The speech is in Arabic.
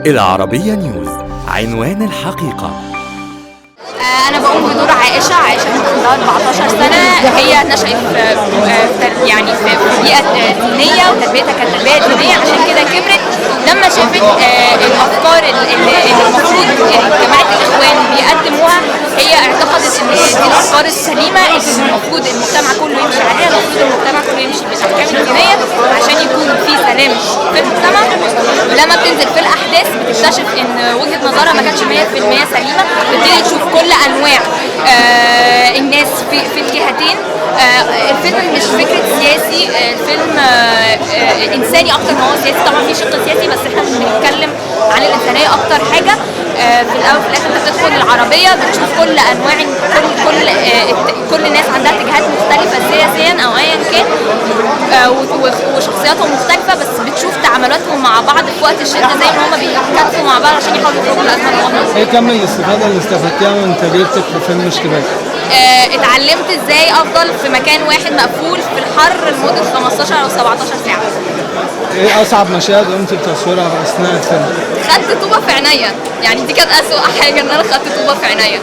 العربية نيوز. عنوان الحقيقة. أنا بقوم بدور عائشة عندها 14 سنة. هي نشأت في بيئة دينية وتربيتها كانت تربية دينية، عشان كده كبرت لما شافت الأفكار اللي المفروض جماعة الإخوان بيقدموها. هي اعتقدت إن دي الأفكار السليمة اللي المفروض المجتمع كله يمشي عليها، المفروض المجتمع كله يمشي بالأحكام الدينية عشان يكون في سلام في المجتمع. ولما بتنزل في الأحداث بتكتشف إن وجهة نظرها ما كانتش 100% سليمة، بتبتدي تشوف كل أنواع الناس في الجهتين. الفيلم مش فكرة سياسي، الفيلم إنساني أكتر ما هو سياسي. طبعا في شق سياسي بس احنا بنتكلم عن الإنسانية أكتر حاجة. في الأول وفي الآخر أنت بتدخل العربية بتشوف كل أنواع كل الناس عندها اتجاهات مختلفة سياسيا أو أيا كان، وشخصياتهم مختلفة، بس بتشوف تعاملاتهم مع بعض في وقت الشدة زي ما هما بيتكاتفوا مع بعض عشان يحاولوا يخرجوا من الأزمة الوطنية. ايه كم الاستفادة اللي استفدتيها من تجربتك في فيلم اشتباك؟ اتعلمت ازاي افضل في مكان واحد مقفول في الحر لمدة 15 او 17 ساعة. ايه اصعب مشاهد قمت بتصويرها اثناء الفيلم؟ خدت طوبة في عينيا، يعني دي كانت اسوأ حاجة ان انا خدت طوبة في عينيا.